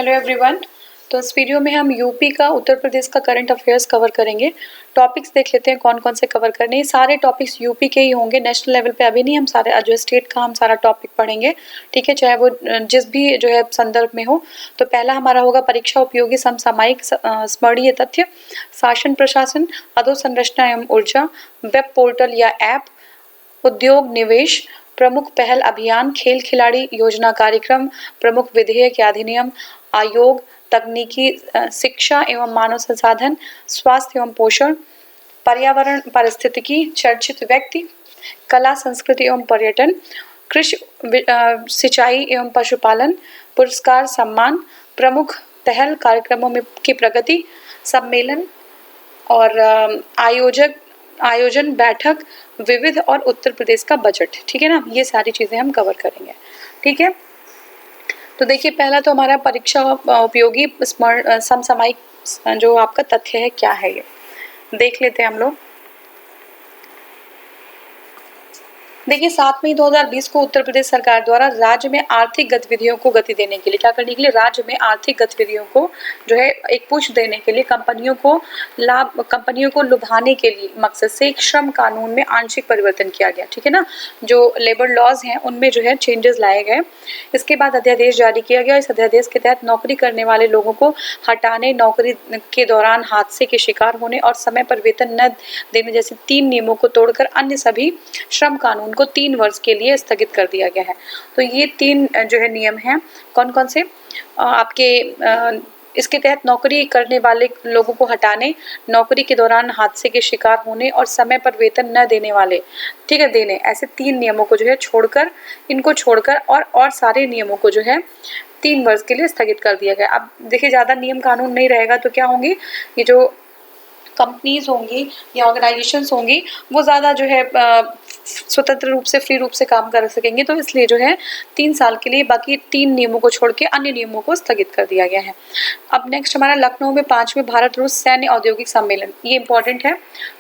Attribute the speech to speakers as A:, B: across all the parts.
A: Hello everyone. तो इस video में हम यूपी का उत्तर प्रदेश का करंट अफेयर्स कवर करेंगे। टॉपिक्स देख लेते हैं कौन कौन से कवर करने हैं। सारे टॉपिक्स यूपी के ही होंगे, नेशनल लेवल पे अभी नहीं। हम सारे जो स्टेट का हम सारा टॉपिक पढ़ेंगे, ठीक है, चाहे वो जिस भी जो है संदर्भ में हो। तो पहला हमारा होगा परीक्षा उपयोगी समसामयिक स्मरणीय तथ्य, शासन प्रशासन, अधोसंरचना एवं ऊर्जा, वेब पोर्टल या ऐप, उद्योग निवेश, प्रमुख पहल अभियान, खेल खिलाड़ी योजना कार्यक्रम, प्रमुख विधेयक या अधिनियम, आयोग, तकनीकी शिक्षा एवं मानव संसाधन, स्वास्थ्य एवं पोषण, पर्यावरण पारिस्थितिकी, चर्चित व्यक्ति, कला संस्कृति एवं पर्यटन, कृषि सिंचाई एवं पशुपालन, पुरस्कार सम्मान, प्रमुख पहल कार्यक्रमों में की प्रगति, सम्मेलन और आयोजन बैठक, विविध और उत्तर प्रदेश का बजट, ठीक है ना। ये सारी चीजें हम कवर करेंगे, ठीक है। तो देखिए, पहला तो हमारा परीक्षा उपयोगी समसामयिक जो आपका तथ्य है क्या है, ये देख लेते हैं हम लोग। देखिए, 7 मई 2020 को उत्तर प्रदेश सरकार द्वारा राज्य में आर्थिक गतिविधियों को गति देने के लिए, क्या करने के लिए, राज्य में आर्थिक गतिविधियों को जो है एक पुश देने के लिए, कंपनियों को लुभाने के लिए मकसद से एक श्रम कानून में आंशिक परिवर्तन किया गया, ठीक है ना। जो लेबर लॉज हैं उनमें जो है चेंजेस लाए गए। इसके बाद अध्यादेश जारी किया गया। इस अध्यादेश के तहत नौकरी करने वाले लोगों को हटाने, नौकरी के दौरान हादसे के शिकार होने और समय पर वेतन न देने जैसे 3 नियमों को तोड़कर अन्य सभी श्रम कानून को 3 वर्ष के लिए स्थगित कर दिया गया है। तो ये 3 जो है नियम हैं, कौन कौन से आपके इसके तहत नौकरी करने वाले लोगों को हटाने, नौकरी के दौरान हादसे के शिकार होने और समय पर वेतन न देने वाले, ठीक है, देने, ऐसे 3 नियमों को जो है छोड़कर और सारे नियमों को जो है 3 वर्ष के लिए स्थगित कर दिया गया। अब देखिए, ज्यादा नियम कानून नहीं रहेगा तो क्या होंगी, ये जो कंपनीज होंगी या ऑर्गेनाइजेशंस होंगी वो ज़्यादा जो है स्वतंत्र रूप से, फ्री रूप से काम कर सकेंगे। तो इसलिए जो है 3 साल के लिए बाकी 3 नियमों को छोड़ के अन्य नियमों को स्थगित कर दिया गया है। अब नेक्स्ट हमारा लखनऊ में 5वें भारत रूस सैन्य औद्योगिक सम्मेलन, ये इंपॉर्टेंट है।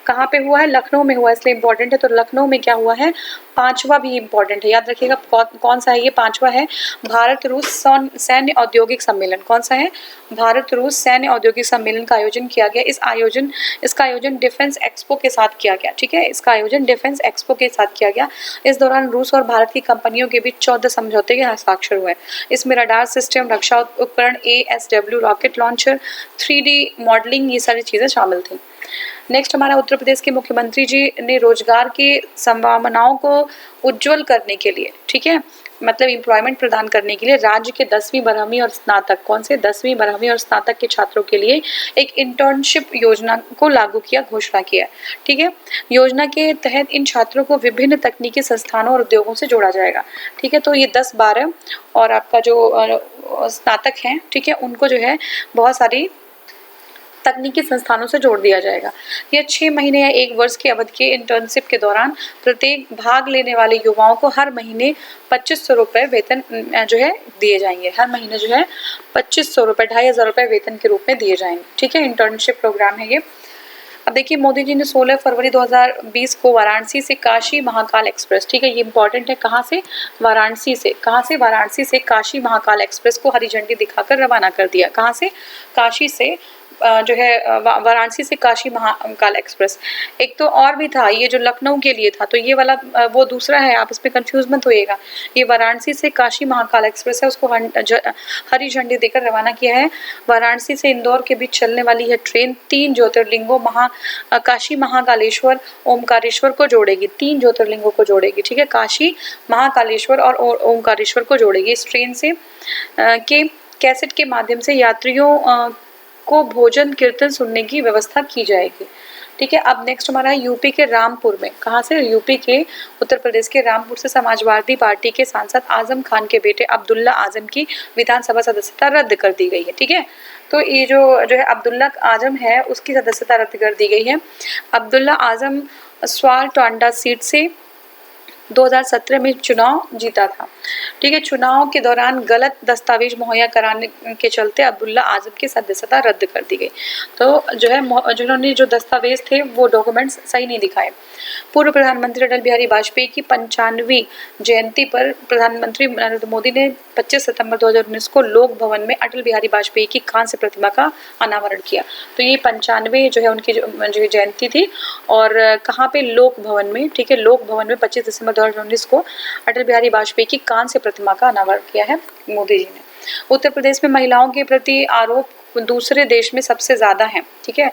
A: कहाँ पे हुआ है, लखनऊ में हुआ, इसलिए इंपॉर्टेंट है। तो लखनऊ में क्या हुआ है, 5वां भी इंपॉर्टेंट है, याद रखिएगा कौन सा है ये, 5वां है भारत रूस सैन्य औद्योगिक सम्मेलन। कौन सा है, भारत रूस सैन्य औद्योगिक सम्मेलन का आयोजन किया गया। इसका आयोजन डिफेंस एक्सपो के साथ किया गया, ठीक है, इसका आयोजन डिफेंस एक्सपो के साथ किया गया। इस दौरान रूस और भारत की कंपनियों के बीच 14 समझौते के हस्ताक्षर हुए। इसमें रडार सिस्टम, रक्षा उपकरण, ASW rocket launcher, 3D modelling, ये सारी चीजें शामिल थी। नेक्स्ट हमारा उत्तर प्रदेश के मुख्यमंत्री जी ने रोजगार की संभावनाओं को उज्जवल करने के लिए, ठीक है, मतलब एम्प्लॉयमेंट प्रदान करने के लिए राज्य के 10वीं 12वीं और स्नातक, कौन से 10वीं 12वीं और स्नातक के छात्रों के लिए एक इंटर्नशिप योजना को लागू किया, घोषणा किया, ठीक है। योजना के तहत इन छात्रों को विभिन्न तकनीकी संस्थानों और उद्योगों से जोड़ा जाएगा, ठीक है। तो ये 10, 12 और आपका जो स्नातक हैं, ठीक है, उनको जो है बहुत सारी तकनीकी संस्थानों से जोड़ दिया जाएगा। यह 6 महीने या 1 वर्ष की अवधि के इंटर्नशिप के दौरान प्रत्येक भाग लेने वाले युवाओं को हर महीने 2500 रुपये वेतन जो है दिए जाएंगे। हर महीने जो है 2500 रुपये, 2500 रुपये वेतन के रूप में दिए जाएंगे, ठीक है। इंटर्नशिप प्रोग्राम है ये। अब देखिए, मोदी जी ने 16 फरवरी 2020 को वाराणसी से काशी महाकाल एक्सप्रेस, ठीक है, ये इंपॉर्टेंट है, कहाँ से, वाराणसी से, वाराणसी से काशी महाकाल एक्सप्रेस को हरी झंडी दिखाकर रवाना कर दिया। कहाँ से, काशी से जो है वाराणसी से काशी महाकाल एक्सप्रेस। एक तो और भी था, ये जो लखनऊ के लिए था, तो ये वाला वो दूसरा है, आप इसमें कंफ्यूज मत होइएगा। ये वाराणसी से काशी महाकाल एक्सप्रेस है, उसको हरी झंडी देकर रवाना किया है। वाराणसी से इंदौर के बीच चलने वाली यह ट्रेन 3 ज्योतिर्लिंगों काशी महाकालेश्वर ओमकारेश्वर को जोड़ेगी, 3 ज्योतिर्लिंगों को जोड़ेगी, ठीक है, काशी महाकालेश्वर और ओमकारेश्वर को जोड़ेगी। इस ट्रेन से के कैसेट के माध्यम से यात्रियों को भोजन कीर्तन सुनने की व्यवस्था की जाएगी, ठीक है। अब नेक्स्ट हमारा है यूपी के रामपुर में, कहाँ से, यूपी के उत्तर प्रदेश के रामपुर से समाजवादी पार्टी के सांसद आजम खान के बेटे अब्दुल्ला आजम की विधानसभा सदस्यता रद्द कर दी गई है, ठीक है। तो ये जो है अब्दुल्ला आजम है, उसकी सदस्यता रद्द कर दी गई है। अब्दुल्ला आजम स्वार टांडा सीट से 2017 में चुनाव जीता था। ठीक है, चुनाव के दौरान गलत दस्तावेज मुहैया कराने के चलते अब्दुल्ला आजम की सदस्यता रद्द कर दी गई। तो जो है जिन्होंने जो दस्तावेज थे वो डॉक्यूमेंट्स सही नहीं दिखाए। पूर्व प्रधानमंत्री अटल बिहारी वाजपेयी की 95वीं जयंती पर प्रधानमंत्री नरेंद्र मोदी ने 25 सितंबर 2019 को लोक भवन में अटल बिहारी वाजपेयी की कांस्य प्रतिमा का अनावरण किया। तो ये 95 जो है उनकी जो जयंती थी, और कहाँ पे, लोक भवन में। ठीक है, लोक भवन में 25 दिसंबर 2019 को अटल बिहारी वाजपेयी की कांस्य प्रतिमा का अनावरण किया है मोदी जी ने। उत्तर प्रदेश में महिलाओं के प्रति आरोप दूसरे देश में सबसे ज़्यादा है। ठीक है,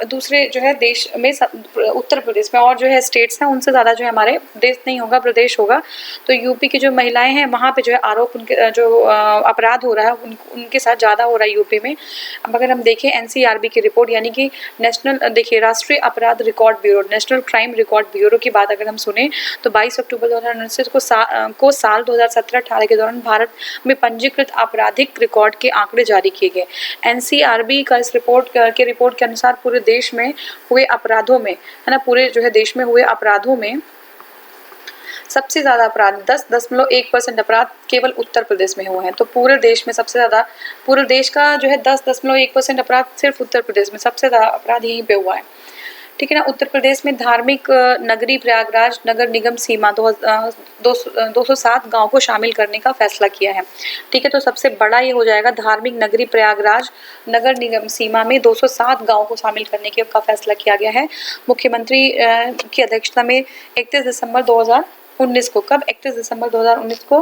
A: दूसरे जो है देश में उत्तर प्रदेश में, और जो है स्टेट्स हैं उनसे ज़्यादा जो है हमारे देश नहीं होगा, प्रदेश होगा। तो यूपी की जो महिलाएं हैं वहाँ पे जो है आरोप उनके जो अपराध हो रहा है उनके साथ ज़्यादा हो रहा है यूपी में। अब अगर हम देखें NCRB की रिपोर्ट, यानी कि देखिए राष्ट्रीय अपराध record bureau, national crime record bureau की बात अगर हम सुने तो 22 अक्टूबर 2019 को साल 2017-18 के दौरान भारत में पंजीकृत आपराधिक रिकॉर्ड के आंकड़े जारी किए गए। NCRB का इस रिपोर्ट के अनुसार पूरे देश में हुए अपराधों में, है ना, पूरे जो है देश में हुए अपराधों में सबसे ज़्यादा अपराध 10.1% अपराध केवल उत्तर प्रदेश में हुए हैं। तो पूरे देश में सबसे ज़्यादा, पूरे देश का जो है 10.1% अपराध सिर्फ उत्तर प्रदेश में, सबसे ज़्यादा अपराध यहीं पे हुआ है। ठीक है ना। उत्तर प्रदेश में धार्मिक नगरी प्रयागराज नगर निगम सीमा 207 गाँव को शामिल करने का फैसला किया है। ठीक है, तो सबसे बड़ा ये हो जाएगा, धार्मिक नगरी प्रयागराज नगर निगम सीमा में 207 गाँव को शामिल करने का फैसला किया गया है। मुख्यमंत्री की अध्यक्षता में 31 दिसंबर 2019 को, कब, 31 दिसंबर 2019 को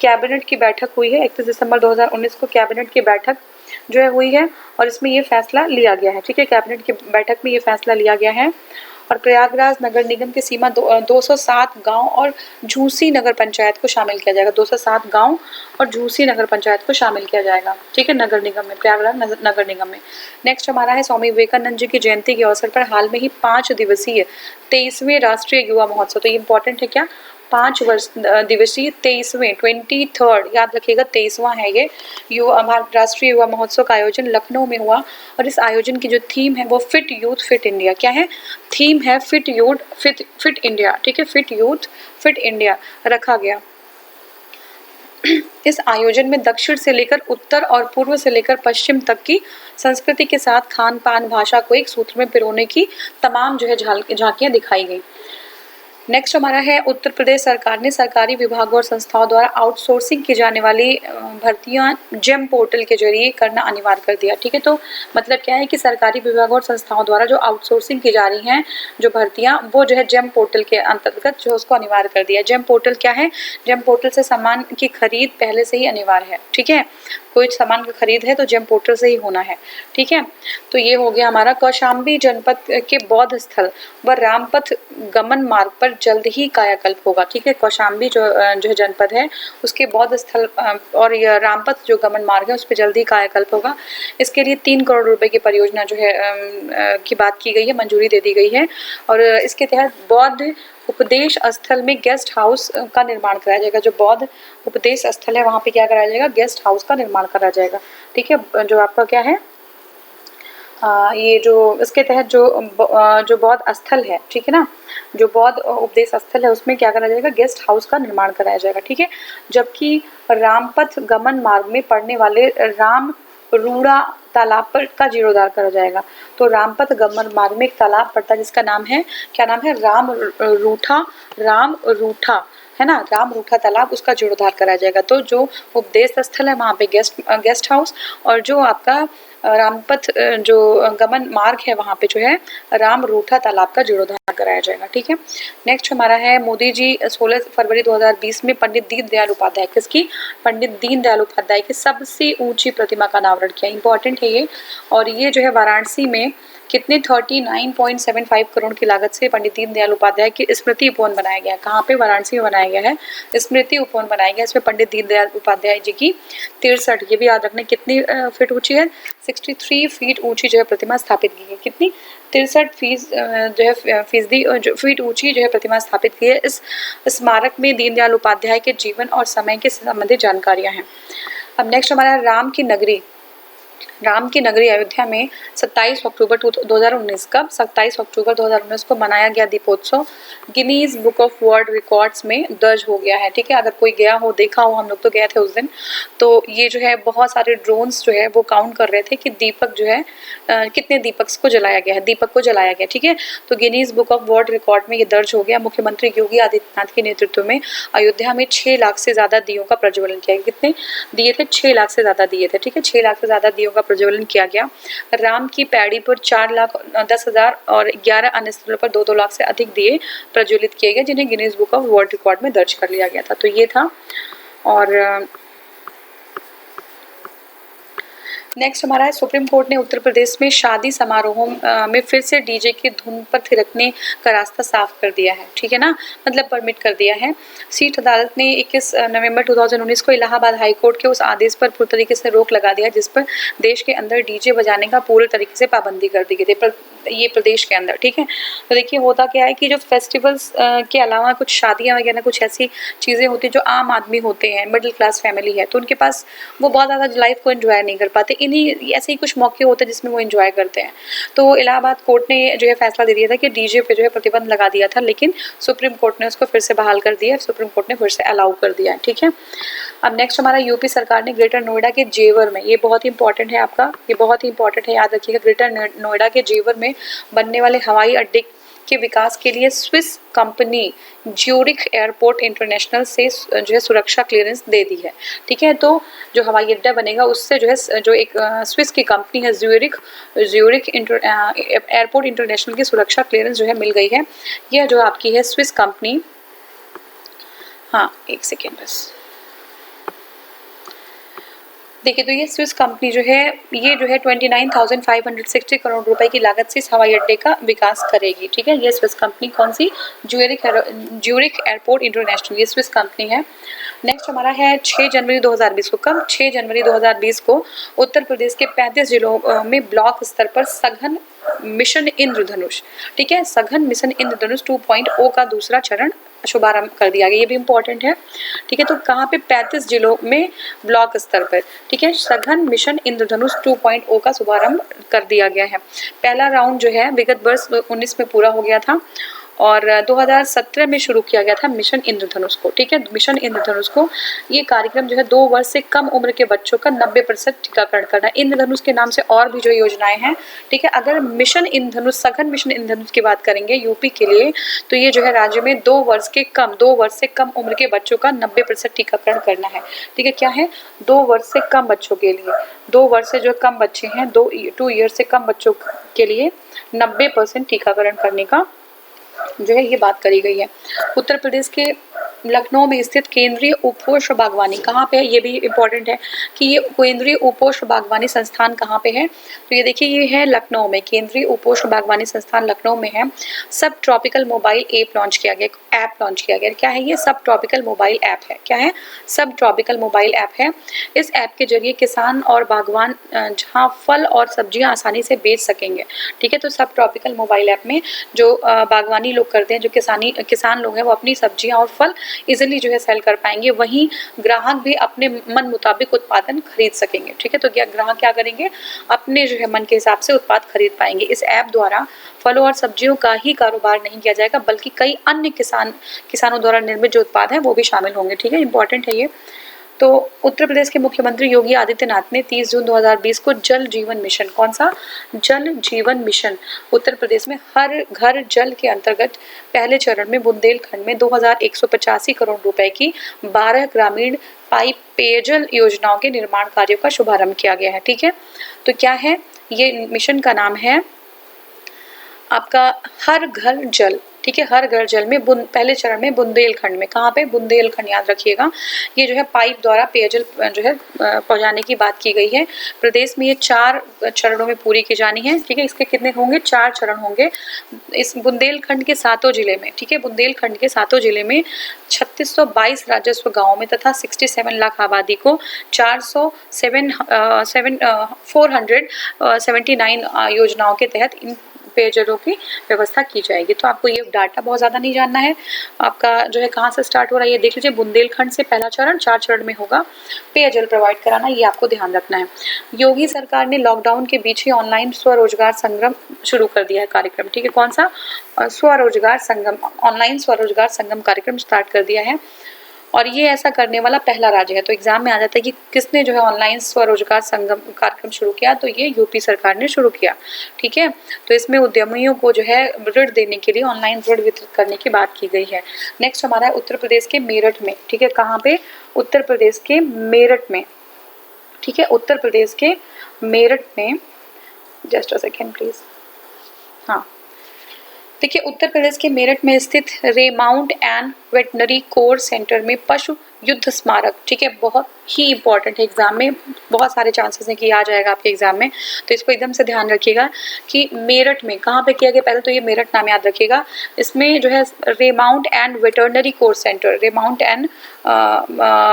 A: कैबिनेट की बैठक हुई है। 31 दिसंबर 2019 को कैबिनेट की बैठक जो है हुई है और इसमें ये फैसला लिया गया है। ठीक है, कैबिनेट की बैठक में ये फैसला लिया गया है और प्रयागराज नगर निगम की सीमा 207 गांव और झूसी नगर पंचायत को शामिल किया जाएगा। 207 गांव और झूसी नगर पंचायत को शामिल किया जाएगा। ठीक है, नगर निगम में, प्रयागराज नगर निगम में। नेक्स्ट हमारा है स्वामी विवेकानंद जी की जयंती के अवसर पर हाल में ही 5 दिवसीय 23वें राष्ट्रीय युवा महोत्सव, तो ये इंपॉर्टेंट है क्या, 5 दिवसीय 23वें 23rd, याद रखिएगा 23वां है ये राष्ट्रीय युवा महोत्सव का आयोजन लखनऊ में हुआ। और इस आयोजन की जो थीम है वो फिट यूथ फिट इंडिया। क्या है थीम? है फिट यूथ फिट इंडिया। ठीक है, फिट यूथ फिट इंडिया रखा गया। इस आयोजन में दक्षिण से लेकर उत्तर और पूर्व से लेकर पश्चिम तक की संस्कृति के साथ खान पान भाषा को एक सूत्र में पिरोने की तमाम जो है झांकियां दिखाई गई। नेक्स्ट हमारा है उत्तर प्रदेश सरकार ने सरकारी विभागों और संस्थाओं द्वारा आउटसोर्सिंग की जाने वाली भर्तियां जेम पोर्टल के जरिए करना अनिवार्य कर दिया। ठीक है, तो मतलब क्या है कि सरकारी विभागों और संस्थाओं द्वारा जो आउटसोर्सिंग की जा रही हैं जो भर्तियां, वो जो है जेम पोर्टल के अंतर्गत जो उसको अनिवार्य कर दिया। जेम पोर्टल क्या है? जेम पोर्टल से सामान की खरीद पहले से ही अनिवार्य है। ठीक है, कोई सामान की खरीद है तो जेम पोर्टल से ही होना है। ठीक है, तो ये हो गया हमारा। कौशाम्बी जनपद के बौद्ध स्थल व रामपथ गमन मार्ग पर जल्द ही कायाकल्प होगा। ठीक है, कौशाम्बी जो है जनपद है उसके बौद्ध स्थल और यह रामपथ जो गमन मार्ग है उस पर जल्द ही कायाकल्प होगा। इसके लिए 3 करोड़ रुपए की परियोजना जो है की बात की गई है, मंजूरी दे दी गई है। और इसके तहत बौद्ध उपदेश स्थल में गेस्ट हाउस का निर्माण कराया जाएगा। जो बौद्ध उपदेश स्थल है वहाँ पे क्या कराया जाएगा? गेस्ट हाउस का निर्माण कराया जाएगा। ठीक है, जो आपका क्या है ये जो इसके तहत जो बौद्ध स्थल है, ठीक है ना, जो बौद्ध उपदेश स्थल है उसमें क्या करा जाएगा? गेस्ट हाउस का निर्माण कराया जाएगा। ठीक है, जबकि रामपथ गमन मार्ग में पड़ने वाले राम रूड़ा तालाब पर का जीर्णोद्धार करा जाएगा। तो रामपथ गमन मार्ग में एक तालाब पड़ता है जिसका नाम है, क्या नाम है? राम रूठा है ना, राम रूठा तालाब, उसका जीर्णोद्धार कराया जाएगा। तो जो उपदेश स्थल है वहाँ पे गेस्ट हाउस, और जो आपका रामपथ जो गमन मार्ग है वहाँ पे जो है राम रूठा तालाब का जीर्णोद्धार कराया जाएगा। ठीक है, नेक्स्ट हमारा है मोदी जी 16 फरवरी 2020 में पंडित दीनदयाल उपाध्याय, किसकी? पंडित दीनदयाल उपाध्याय की सबसे ऊंची प्रतिमा का अनावरण किया। इंपॉर्टेंट है ये। और ये जो है वाराणसी में कितने 39.75 करोड़ की लागत से पंडित दीनदयाल उपाध्याय की स्मृति उपवन बनाया गया है। कहाँ पे? वाराणसी में बनाया गया है, स्मृति उपवन बनाया गया। इसमें पंडित दीनदयाल उपाध्याय जी की 63, ये भी याद रखना, कितनी फीट ऊंची है? 63 फीट ऊंची जो है प्रतिमा स्थापित की है। कितनी? 63 फीसदी जो फीट ऊंची जो है प्रतिमा स्थापित की है। इस स्मारक में दीनदयाल उपाध्याय के जीवन और समय के संबंधित जानकारियां हैं। अब नेक्स्ट हमारा राम की नगरी राम की नगरी अयोध्या में 27 अक्टूबर 2019 कब 27 अक्टूबर 2019 को मनाया गया Deepotsav Guinness book of world records में दर्ज हो गया है। ठीक है, अगर कोई गया हो, देखा हो, हम लोग तो गए थे उस दिन, तो ये जो है बहुत सारे ड्रोन्स जो है वो काउंट कर रहे थे कि दीपक जो है कितने दीपक को जलाया गया है, दीपक को जलाया गया। ठीक है, तो Guinness book of world record में ये दर्ज हो गया। मुख्यमंत्री योगी आदित्यनाथ के नेतृत्व में अयोध्या में 6 लाख से ज्यादा दियों का प्रज्वलन किया गया। कितने दिए थे? 6 लाख से ज्यादा दिए थे। ठीक है, 6 लाख से ज्यादा दियों का प्रज्वलन किया गया। राम की पैड़ी पर 4,10,000 और 11 अन्य स्थलों पर 2-2 लाख से अधिक दिए प्रज्वलित किए गए, जिन्हें Guinness book of world record में दर्ज कर लिया गया था। तो ये था। और नेक्स्ट हमारा है, सुप्रीम कोर्ट ने उत्तर प्रदेश में शादी समारोहों में फिर से डीजे की धुन पर थिरकने का रास्ता साफ कर दिया है। ठीक है ना, मतलब परमिट कर दिया है। शीर्ष अदालत ने 21 नवंबर 2019 को इलाहाबाद हाई कोर्ट के उस आदेश पर पूरी तरीके से रोक लगा दिया जिस पर देश के अंदर डीजे बजाने का पूरे तरीके से पाबंदी कर दी गई थी, ये प्रदेश के अंदर। ठीक है, तो देखिए होता क्या है कि जो फेस्टिवल्स के अलावा कुछ शादियां वगैरह कुछ ऐसी चीज़ें होती हैं जो आम आदमी होते हैं, मिडिल क्लास फैमिली है, तो उनके पास वो बहुत ज़्यादा लाइफ को एंजॉय नहीं कर पाते। इन्हीं ऐसे ही कुछ मौके होते हैं जिसमें वो एंजॉय करते हैं। तो इलाहाबाद कोर्ट ने जो है फैसला दे दिया था कि डीजे पे जो है प्रतिबंध लगा दिया था, लेकिन सुप्रीम कोर्ट ने उसको फिर से बहाल कर दिया, सुप्रीम कोर्ट ने फिर से अलाउ कर दिया। ठीक है, अब नेक्स्ट हमारा यूपी सरकार ने ग्रेटर नोएडा के जेवर में, ये बहुत ही इंपॉर्टेंट है आपका, ये बहुत ही इंपॉर्टेंट है, याद रखिएगा, ग्रेटर नोएडा के जेवर में बनने वाले हवाई अड्डे के विकास के लिए Swiss company Zurich airport international से जो है सुरक्षा क्लियरेंस दे दी है। ठीक है, तो जो हवाई अड्डा बनेगा उससे जो है जो एक स्विस की कंपनी है ज्यूरिख एयरपोर्ट इंटरनेशनल की सुरक्षा क्लियरेंस जो है मिल गई है। यह जो आपकी है स्विस कंपनी, हाँ एक सेकेंड बस, देखिए तो ये स्विस कंपनी जो है ये जो है 29,560 करोड़ रुपए की लागत से इस हवाई अड्डे का विकास करेगी। ठीक है, ये स्विस कंपनी कौन सी? ज्यूरिख एयरपोर्ट इंटरनेशनल, ये स्विस कंपनी है। नेक्स्ट हमारा है 6 जनवरी 2020 को, कब? 6 जनवरी 2020 को उत्तर प्रदेश के 35 जिलों में ब्लॉक स्तर पर सघन मिशन इंद्रधनुष, ठीक है, सघन मिशन इंद्रधनुष 2.0 का दूसरा चरण शुभारंभ कर दिया गया, ये भी इंपॉर्टेंट है। ठीक है, तो कहाँ पे? 35 जिलों में ब्लॉक स्तर पर, ठीक है, सघन मिशन इंद्रधनुष 2.0 का शुभारंभ कर दिया गया है। पहला राउंड जो है विगत वर्ष 19 में पूरा हो गया था और 2017 में शुरू किया गया था मिशन इंद्रधनुष को। ठीक है, मिशन इंद्रधनुष को ये कार्यक्रम जो है 2 वर्ष से कम उम्र के बच्चों का 90% टीकाकरण करना। इंद्रधनुष के नाम से और भी जो योजनाएं हैं। ठीक है, अगर मिशन इंद्रधनुष, सघन मिशन इंद्रधनुष की बात करेंगे यूपी के लिए, तो ये जो है राज्य में 2 वर्ष से कम उम्र के बच्चों का 90% टीकाकरण करना है। ठीक है, क्या है? 2 वर्ष से कम बच्चों के लिए, 2 वर्ष से जो कम बच्चे हैं, 2 ईयर से कम बच्चों के लिए 90% टीकाकरण करने का जो है ये बात करी गई है। उत्तर प्रदेश के लखनऊ में स्थित केंद्रीय उपोष्ण बागवानी कहाँ पे है? ये भी इम्पोर्टेंट है कि ये केंद्रीय उपोष्ण बागवानी संस्थान कहाँ पे है। तो ये देखिए ये है लखनऊ में, केंद्रीय उपोष्ण बागवानी संस्थान लखनऊ में है। सब ट्रॉपिकल मोबाइल ऐप लॉन्च किया गया, क्या है ये? सब ट्रॉपिकल मोबाइल ऐप है। क्या है? सब ट्रॉपिकल मोबाइल ऐप है। इस ऐप के जरिए किसान और बागवान जहाँ फल और सब्जियाँ आसानी से बेच सकेंगे। ठीक है, तो सब ट्रॉपिकल मोबाइल ऐप में जो बागवानी लोग करते हैं, जो किसान लोग हैं, वो अपनी सब्जियाँ और फल इजिली जो है सेल कर पाएंगे, वहीं ग्राहक भी अपने मन मुताबिक उत्पादन खरीद सकेंगे। ठीक है, तो क्या ग्राहक क्या करेंगे? अपने जो है मन के हिसाब से उत्पाद खरीद पाएंगे। इस ऐप द्वारा फलों और सब्जियों का ही कारोबार नहीं किया जाएगा, बल्कि कई अन्य किसानों द्वारा निर्मित जो उत्पाद हैं वो भी शामिल होंगे। ठीक है, इंपॉर्टेंट है ये। तो उत्तर प्रदेश के मुख्यमंत्री योगी आदित्यनाथ ने 30 जून 2020 को जल जीवन मिशन, कौन सा? जल जीवन मिशन, उत्तर प्रदेश में हर घर जल के अंतर्गत पहले चरण में बुंदेलखंड में 2185 करोड़ रुपए की 12 ग्रामीण पाइप पेयजल योजनाओं के निर्माण कार्यों का शुभारंभ किया गया है। ठीक है, तो क्या है ये मिशन का नाम है आपका हर घर जल। ठीक है, हर घर जल में पहले चरण में बुंदेलखंड में, कहाँ पे? बुंदेलखंड, याद रखिएगा। ये जो है पाइप द्वारा पेयजल जो है पहुंचाने की बात की गई है। प्रदेश में ये 4 चरणों में पूरी की जानी है। ठीक है, इसके कितने होंगे? 4 चरण होंगे इस बुंदेलखंड के 7 जिले में। ठीक है, बुंदेलखंड के 7 जिले में 3622 राजस्व गाँव में तथा 67 लाख आबादी को 479 योजनाओं के तहत इन पेयजलों की व्यवस्था की जाएगी। तो आपको ये डाटा बहुत ज़्यादा नहीं जानना है। आपका जो है कहाँ से स्टार्ट हो रहा है ये देख लीजिए। बुंदेलखंड से पहला चरण, 4 चरण में होगा पेयजल प्रोवाइड कराना, ये आपको ध्यान रखना है। योगी सरकार ने लॉकडाउन के बीच ही ऑनलाइन स्वरोजगार संगम शुरू कर दिया है कार्यक्रम, ठीक है। कौन सा? स्वरोजगार संगम, ऑनलाइन स्वरोजगार संगम कार्यक्रम स्टार्ट कर दिया है और ये ऐसा करने वाला पहला राज्य है। तो एग्जाम में आ जाता है कि किसने जो है ऑनलाइन स्वरोजगार संगम कार्यक्रम शुरू किया, तो ये यूपी सरकार ने शुरू किया, ठीक है। तो इसमें उद्यमियों को जो है ऋण देने के लिए ऑनलाइन ऋण वितरित करने की बात की गई है। नेक्स्ट हमारा है उत्तर प्रदेश के मेरठ में, ठीक है। कहाँ पे? उत्तर प्रदेश के मेरठ में, ठीक है। उत्तर प्रदेश के मेरठ में, जस्ट अ सेकेंड प्लीज। हाँ, देखिए उत्तर प्रदेश के मेरठ में स्थित रेमाउंट एंड वेटनरी कोर सेंटर में पशु युद्ध स्मारक, ठीक है, बहुत ही इंपॉर्टेंट है। एग्जाम में बहुत सारे चांसेस हैं कि आ जाएगा आपके एग्जाम में, तो इसको एकदम से ध्यान रखिएगा कि मेरठ में कहाँ पे किया गया। पहले तो ये मेरठ नाम याद रखिएगा। इसमें जो है remount and veterinary corps centre, remount and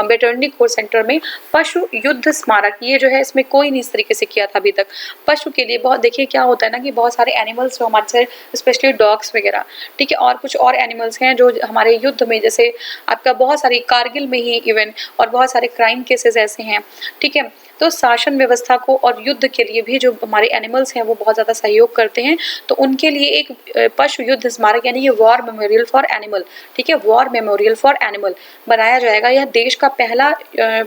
A: veterinary corps centre में पशु युद्ध स्मारक, ये जो है इसमें कोई नहीं इस तरीके से किया था अभी तक पशु के लिए। बहुत देखिए क्या होता है ना कि बहुत सारे एनिमल्स जो हमारे से, स्पेशली डॉग्स वगैरह, ठीक है, और कुछ और एनिमल्स हैं जो हमारे युद्ध में, जैसे आपका बहुत सारी कारगिल में ही इवन, और बहुत सारे क्राइम केसेस ऐसे हैं, ठीक है। तो शासन व्यवस्था को और युद्ध के लिए भी जो हमारे एनिमल्स हैं वो बहुत ज़्यादा सहयोग करते हैं, तो उनके लिए एक पशु युद्ध स्मारक यानी ये वॉर मेमोरियल फॉर एनिमल, ठीक है, वॉर मेमोरियल फॉर एनिमल बनाया जाएगा। यह देश का पहला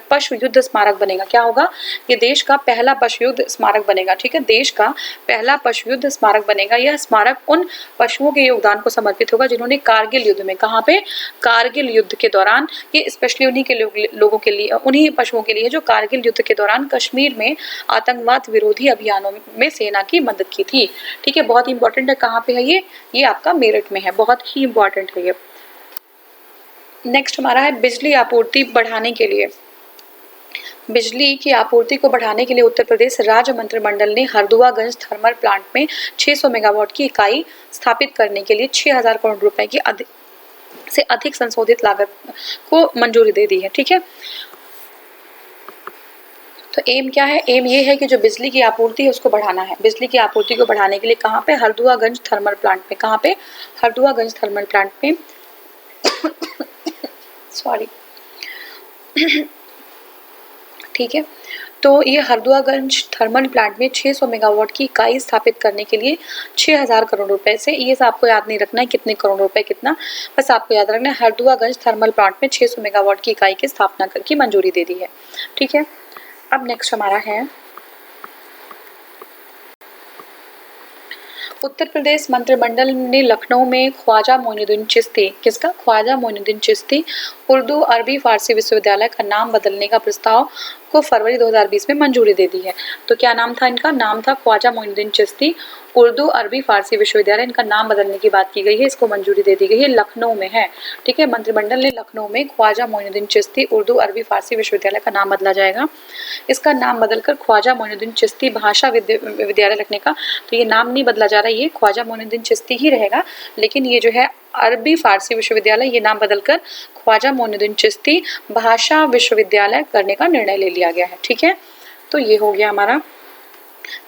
A: पशु युद्ध स्मारक बनेगा। क्या होगा? ये देश का पहला पशु युद्ध स्मारक बनेगा, ठीक है, देश का पहला पशु युद्ध स्मारक बनेगा। यह स्मारक उन पशुओं के योगदान को समर्पित होगा जिन्होंने कारगिल युद्ध में, कहाँ पे? कारगिल युद्ध के दौरान, ये स्पेशली उन्हीं के लोगों के लिए, उन्हीं पशुओं के लिए जो कारगिल युद्ध के दौरान कश्मीर में आतंकवाद विरोधी अभियानों में सेना की मदद की थी, ठीक है। बहुत इंपॉर्टेंट है। कहाँ पे है ये आपका मेरठ में है, बहुत ही इंपॉर्टेंट है ये। नेक्स्ट हमारा है बिजली आपूर्ति बढ़ाने के लिए, बिजली की आपूर्ति को बढ़ाने के लिए उत्तर प्रदेश राज्य मंत्रिमंडल ने हरदुआगंज थर्मल प्लांट में 600 मेगावाट की इकाई स्थापित करने के लिए 6000 करोड़ रुपए की से अधिक संशोधित लागत को मंजूरी दे दी है, ठीक है। तो एम क्या है? एम ये है कि जो बिजली की आपूर्ति है उसको बढ़ाना है। बिजली की आपूर्ति को बढ़ाने के लिए कहाँ पे? हरदुआगंज थर्मल प्लांट पे। कहाँ पे? हरदुआगंज थर्मल प्लांट पे सॉरी ठीक है। तो ये हरदुआगंज थर्मल प्लांट में 600 मेगावाट की इकाई स्थापित करने के लिए 6000 करोड़ रुपए से, ये आपको याद नहीं रखना है कितने करोड़ रुपए कितना, बस आपको याद रखना है हरदुआगंज थर्मल प्लांट में 600 मेगावाट की इकाई की स्थापना की मंजूरी दे दी है, ठीक है। अब नेक्स्ट हमारा है उत्तर प्रदेश मंत्रिमंडल ने लखनऊ में ख्वाजा मोइनुद्दीन चिश्ती, किसका? ख्वाजा मोइनुद्दीन चिश्ती उर्दू अरबी फारसी विश्वविद्यालय का नाम बदलने का प्रस्ताव को फरवरी 2020 में मंजूरी दे दी है। तो क्या नाम था इनका? नाम था ख्वाजा मोइनुद्दीन चिश्ती उर्दू अरबी फारसी विश्वविद्यालय, इनका नाम बदलने की बात की गई है, इसको मंजूरी दे दी गई है, लखनऊ में है, ठीक है। मंत्रिमंडल ने लखनऊ में ख्वाजा मोइनुद्दीन चिश्ती उर्दू अरबी फारसी विश्वविद्यालय का नाम बदला जाएगा। इसका नाम बदलकर ख्वाजा मोइनुद्दीन चिश्ती भाषा विद्यालय रखने का, तो ये नाम नहीं बदला जा रहा है, ये ख्वाजा मोइनुद्दीन चिश्ती ही रहेगा, लेकिन ये जो है अरबी फारसी विश्वविद्यालय, ये नाम बदलकर ख्वाजा मोइनुद्दीन चिश्ती भाषा विश्वविद्यालय करने का निर्णय ले लिया गया है, ठीक है। तो ये हो गया हमारा।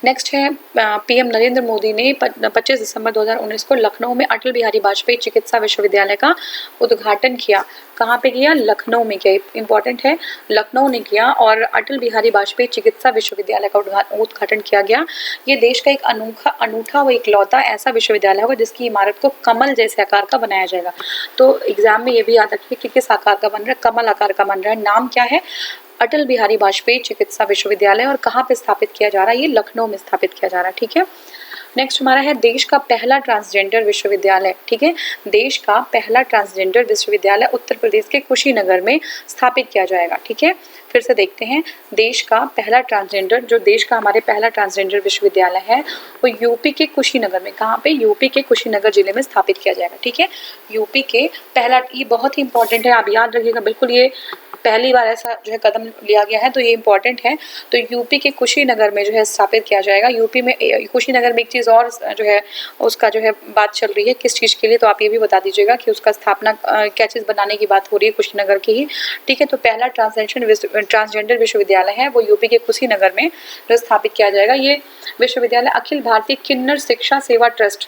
A: नेक्स्ट है पीएम नरेंद्र मोदी ने 25 दिसंबर 2019 को लखनऊ में अटल बिहारी वाजपेयी चिकित्सा विश्वविद्यालय का उद्घाटन किया। कहाँ पे किया? लखनऊ में किया, इंपॉर्टेंट है, लखनऊ ने किया और अटल बिहारी वाजपेयी चिकित्सा विश्वविद्यालय का उद्घाटन किया गया। ये देश का एक अनूठा व इकलौता ऐसा विश्वविद्यालय होगा जिसकी इमारत को कमल जैसे आकार का बनाया जाएगा। तो एग्जाम में ये भी याद रखिए कि किस आकार का बन रहा है, कमल आकार का बन रहा है। नाम क्या है? अटल बिहारी वाजपेयी चिकित्सा विश्वविद्यालय, और कहाँ पे स्थापित किया जा रहा है? ये लखनऊ में स्थापित किया जा रहा है, ठीक है। नेक्स्ट हमारा है देश का पहला ट्रांसजेंडर विश्वविद्यालय, ठीक है। देश का पहला ट्रांसजेंडर विश्वविद्यालय उत्तर प्रदेश के कुशीनगर में स्थापित किया जाएगा, ठीक है। फिर से देखते हैं, देश का पहला ट्रांसजेंडर, जो देश का हमारे पहला ट्रांसजेंडर विश्वविद्यालय है वो यूपी के कुशीनगर में, कहाँ पे? यूपी के कुशीनगर जिले में स्थापित किया जाएगा, ठीक है। यूपी के पहला, ये बहुत ही इंपॉर्टेंट है, आप याद रखिएगा बिल्कुल, ये पहली बार ऐसा जो है कदम लिया गया है, तो ये इम्पॉर्टेंट है। तो यूपी के कुशीनगर में जो है स्थापित किया जाएगा। यूपी में कुशीनगर में एक चीज़ और जो है उसका जो है बात चल रही है, किस चीज़ के लिए, तो आप ये भी बता दीजिएगा कि उसका स्थापना क्या चीज़ बनाने की बात हो रही है कुशीनगर की ही, ठीक है। तो पहला ट्रांसजेंडर विश्वविद्यालय है वो यूपी के कुशीनगर में जो स्थापित किया जाएगा। ये विश्वविद्यालय अखिल भारतीय किन्नर शिक्षा सेवा ट्रस्ट,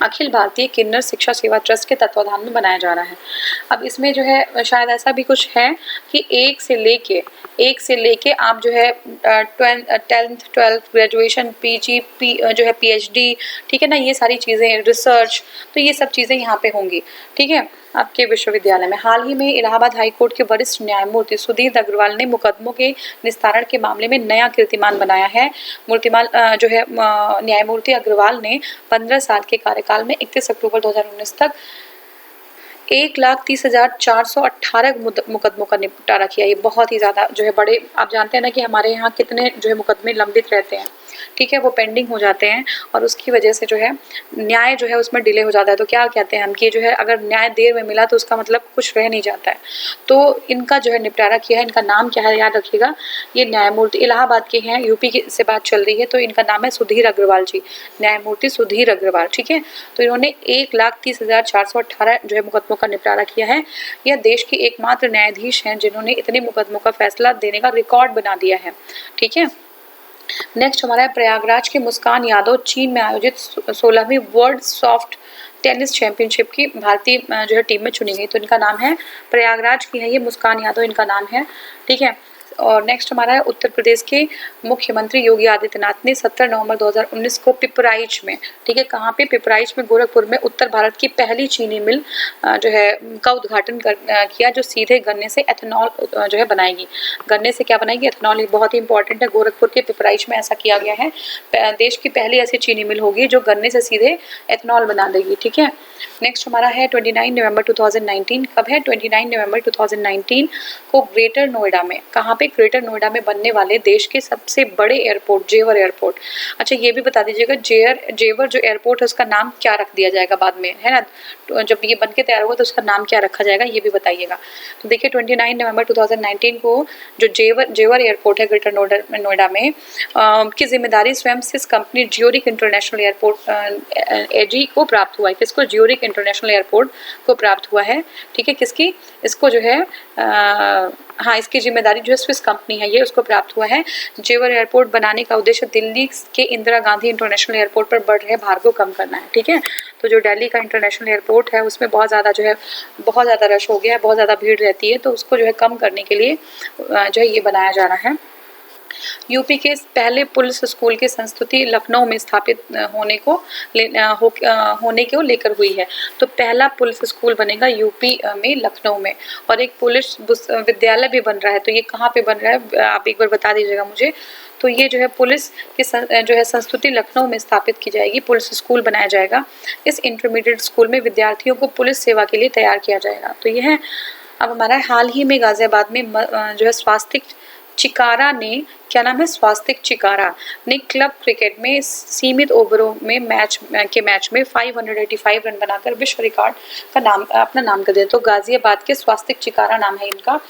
A: अखिल भारतीय किन्नर शिक्षा सेवा ट्रस्ट के तत्वाधान में बनाया जा रहा है। अब इसमें जो है शायद ऐसा भी कुछ है कि एक से लेके आप जो है 10th 12th ग्रेजुएशन पीजी जो है पीएचडी, ठीक है ना, ये सारी चीज़ें, रिसर्च, तो ये सब चीज़ें यहाँ पे होंगी, ठीक है, आपके विश्वविद्यालय में। हाल ही में इलाहाबाद हाईकोर्ट के वरिष्ठ न्यायमूर्ति सुधीर अग्रवाल ने मुकदमों के निस्तारण के मामले में नया कीर्तिमान बनाया है। जो है न्यायमूर्ति अग्रवाल ने 15 साल के कार्यकाल में 31 अक्टूबर 2019 तक 1,30,418 मुकदमों का निपटारा किया। ये बहुत ही ज़्यादा जो है बड़े, आप जानते हैं ना कि हमारे यहाँ कितने जो है मुकदमे लंबित रहते हैं, ठीक है, वो पेंडिंग हो जाते हैं और उसकी वजह से जो है न्याय जो है उसमें डिले हो जाता है। तो क्या कहते हैं हम कि जो है अगर न्याय देर में मिला तो उसका मतलब कुछ रह नहीं जाता है। तो इनका जो है निपटारा किया है, इनका नाम क्या है याद रखिएगा, ये न्यायमूर्ति इलाहाबाद के हैं, यूपी से बात चल रही है, तो इनका नाम है सुधीर अग्रवाल जी, न्यायमूर्ति सुधीर अग्रवाल, ठीक है। तो इन्होंने 1,30,418 जो है मुकदमों का निपटारा किया है। यह देश के एकमात्र न्यायाधीश हैं जिन्होंने इतने मुकदमों का फैसला देने का रिकॉर्ड बना दिया है, ठीक है। नेक्स्ट हमारा है प्रयागराज की मुस्कान यादव चीन में आयोजित 16वीं वर्ल्ड सॉफ्ट टेनिस चैंपियनशिप की भारतीय जो है टीम में चुनी गई। तो इनका नाम है, प्रयागराज की है ये, मुस्कान यादव इनका नाम है, ठीक है। और नेक्स्ट हमारा है उत्तर प्रदेश के मुख्यमंत्री योगी आदित्यनाथ ने 17 नवंबर 2019 को पिपराइच में, ठीक है, कहाँ पे, पिपराइच में, गोरखपुर में उत्तर भारत की पहली चीनी मिल जो है का उद्घाटन किया, जो सीधे गन्ने से एथेनॉल जो है बनाएगी। गन्ने से क्या बनाएगी, एथेनॉल। ये बहुत ही इंपॉर्टेंट है, गोरखपुर के पिपराइच में ऐसा किया गया है। देश की पहली ऐसी चीनी मिल होगी जो गन्ने से सीधे एथेनॉल बना देगी, ठीक है। नेक्स्ट हमारा है 29 नवंबर 2019, कब है, 29 नवंबर 2019 को ग्रेटर नोएडा में, कहाँ पे, ग्रेटर नोएडा में बनने वाले देश के सबसे बड़े एयरपोर्ट, जेवर एयरपोर्ट। अच्छा ये भी बता दीजिएगा जेवर जो एयरपोर्ट है उसका नाम क्या रख दिया जाएगा बाद में, है ना, तो जब ये बन के तैयार होगा तो उसका नाम क्या रखा जाएगा ये भी बताइएगा। तो देखिए 29 नवंबर 2019 को जो जेवर एयरपोर्ट है ग्रेटर नोएडा में की जिम्मेदारी स्वयं सिस कंपनी जियोरिक इंटरनेशनल एयरपोर्ट एजी को प्राप्त हुआ है। किसको, जियोरिक इंटरनेशनल एयरपोर्ट को प्राप्त हुआ है, ठीक है। किसकी, इसको जो है हाँ, इसकी जिम्मेदारी जो है स्विस कंपनी है ये, उसको प्राप्त हुआ है। जेवर एयरपोर्ट बनाने का उद्देश्य दिल्ली के इंदिरा गांधी इंटरनेशनल एयरपोर्ट पर बढ़ रहे भार को कम करना है, ठीक है। तो जो दिल्ली का इंटरनेशनल एयरपोर्ट है उसमें बहुत ज़्यादा जो है बहुत ज़्यादा रश हो गया है, बहुत ज़्यादा भीड़ रहती है, तो उसको जो है कम करने के लिए जो है ये बनाया जा रहा है। यूपी के पहले पुलिस स्कूल की संस्तुति लखनऊ में स्थापित होने को लेकर हुई है। तो पहला पुलिस स्कूल बनेगा यूपी में, लखनऊ में, और एक पुलिस विद्यालय भी बन रहा है। तो ये कहाँ पे बन रहा है आप एक बार बता दीजिएगा मुझे। तो ये जो है पुलिस की जो है संस्तुति लखनऊ में स्थापित की जाएगी, पुलिस स्कूल बनाया जाएगा। इस इंटरमीडिएट स्कूल में विद्यार्थियों को पुलिस सेवा के लिए तैयार किया जाएगा। तो ये है। अब हमारा हाल ही में गाजियाबाद में जो है स्वास्तिक चिकारा ने, क्या नाम है, स्वास्तिक चिकारा ने क्लब क्रिकेट में सीमित ओवरों में मैच में 585 रन बनाकर विश्व रिकॉर्ड का अपना नाम कर दिया। तो गाजियाबाद के स्वास्तिक चिकारा नाम है इनका,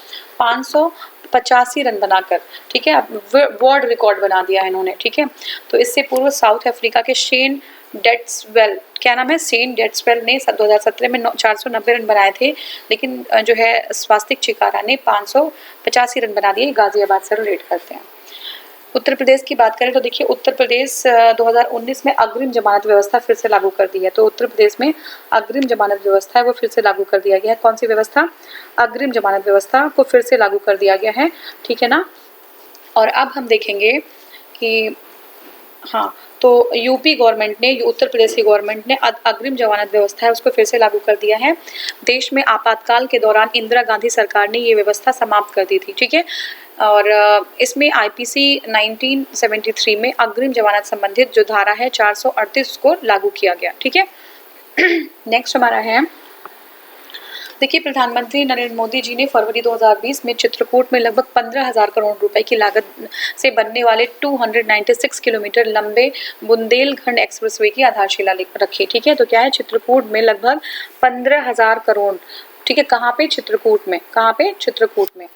A: 585 रन बनाकर, ठीक है, वर्ल्ड रिकॉर्ड बना दिया है इन्होंने, ठीक है। तो इससे पूर्व साउथ अफ्रीका के शेन डेट्सवेल, क्या नाम है, शेन डेट्सवेल ने 2017 में 490 रन बनाए थे, लेकिन जो है स्वास्तिक चिकारा ने 585 रन बना दिए। गाजियाबाद से रिलेट करते हैं। उत्तर प्रदेश की बात करें तो देखिए उत्तर प्रदेश 2019 में अग्रिम जमानत व्यवस्था फिर से लागू कर दी है। तो उत्तर प्रदेश में अग्रिम जमानत व्यवस्था है वो फिर से लागू कर दिया गया है। कौन सी व्यवस्था, अग्रिम जमानत व्यवस्था को फिर से लागू कर दिया गया है, ठीक है ना। और अब हम देखेंगे कि हाँ, तो यूपी गवर्नमेंट ने, उत्तर प्रदेश की गवर्नमेंट ने अग्रिम जमानत व्यवस्था है उसको फिर से लागू कर दिया है। देश में आपातकाल के दौरान इंदिरा गांधी सरकार ने ये व्यवस्था समाप्त कर दी थी, ठीक है। और इसमें आईपीसी 1973 में अग्रिम जमानत संबंधित जो धारा है 438 को लागू किया गया, ठीक है। नेक्स्ट हमारा है, देखिए प्रधानमंत्री नरेंद्र मोदी जी ने फरवरी 2020 में चित्रकूट में लगभग 15,000 करोड़ रुपए की लागत से बनने वाले 296 किलोमीटर लंबे बुंदेलखंड एक्सप्रेसवे की आधारशिला रखी, ठीक है। तो क्या है, चित्रकूट में लगभग 15,000 करोड़ ठीक है, कहाँ पे? चित्रकूट में। कहाँ पे? चित्रकूट में।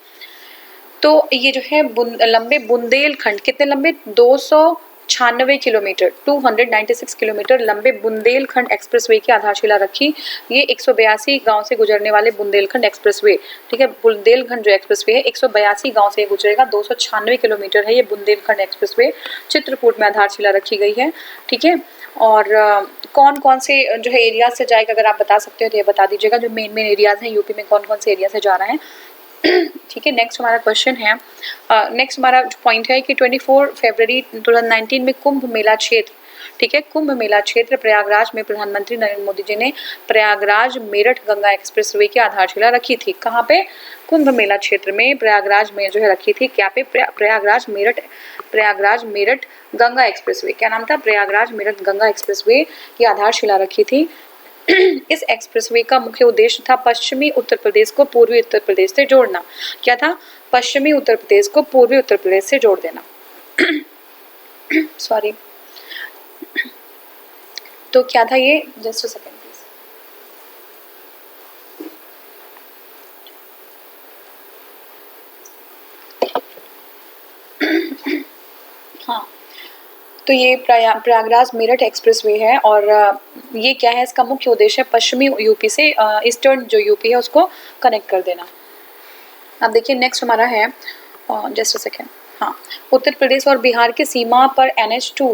A: तो ये जो है लंबे बुंदेलखंड, कितने लंबे? 296 किलोमीटर, 296 किलोमीटर लंबे बुंदेलखंड एक्सप्रेसवे की आधारशिला रखी। ये 182 गांव से गुजरने वाले बुंदेलखंड एक्सप्रेसवे, ठीक है, बुंदेलखंड जो एक्सप्रेसवे है 182 गांव से गुजरेगा, 296 किलोमीटर है ये बुंदेलखंड एक्सप्रेसवे। चित्रकूट में आधारशिला रखी गई है, ठीक है। और कौन कौन से जो है एरिया से जाएगा, अगर आप बता सकते हो तो ये बता दीजिएगा, जो मेन एरियाज हैं यूपी में कौन कौन से एरिया से जा रहा है। ठीक है, नेक्स्ट हमारा क्वेश्चन है, नेक्स्ट हमारा जो पॉइंट है कि 24 फरवरी 2019 में कुंभ मेला क्षेत्र, ठीक है, कुंभ मेला क्षेत्र प्रयागराज में प्रधानमंत्री नरेंद्र मोदी जी ने प्रयागराज मेरठ गंगा एक्सप्रेसवे की आधारशिला रखी थी। कहाँ पे? कुंभ मेला क्षेत्र में प्रयागराज में जो है रखी थी। क्या पे? प्रयागराज मेरठ गंगा एक्सप्रेसवे। क्या नाम था? प्रयागराज मेरठ गंगा एक्सप्रेसवे की आधारशिला रखी थी। इस एक्सप्रेसवे का मुख्य उद्देश्य था पश्चिमी उत्तर प्रदेश को पूर्वी उत्तर प्रदेश से जोड़ना। क्या था? पश्चिमी उत्तर प्रदेश को पूर्वी उत्तर प्रदेश से जोड़ देना। सॉरी, तो क्या था ये? Just a second please. हाँ, तो ये प्रयागराज मेरठ एक्सप्रेसवे है और ये क्या है? इसका मुख्य उद्देश्य पश्चिमी यूपी से ईस्टर्न जो यूपी है उसको कनेक्ट कर देना। अब देखिए नेक्स्ट हमारा है, जस्ट अ सेकेंड, हाँ, उत्तर प्रदेश और बिहार की सीमा पर NH2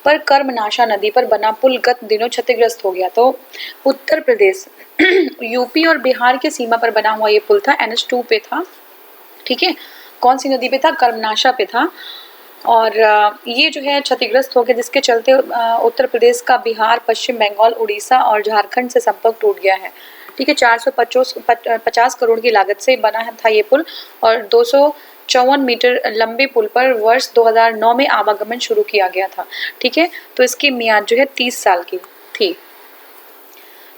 A: पर कर्मनाशा नदी पर बना पुल गत दिनों क्षतिग्रस्त हो गया। तो उत्तर प्रदेश यूपी और बिहार की सीमा पर बना हुआ ये पुल था, NH2 पे था, ठीक है। कौन सी नदी पे था? कर्मनाशा पे था। और ये जो है क्षतिग्रस्त हो गया, जिसके चलते उत्तर प्रदेश का बिहार, पश्चिम बंगाल, उड़ीसा और झारखंड से संपर्क टूट गया है, ठीक है। 450 करोड़ की लागत से बना था ये पुल और 254 मीटर लंबे पुल पर वर्ष 2009 में आवागमन शुरू किया गया था, ठीक है। तो इसकी मियाद जो है 30 साल की थी।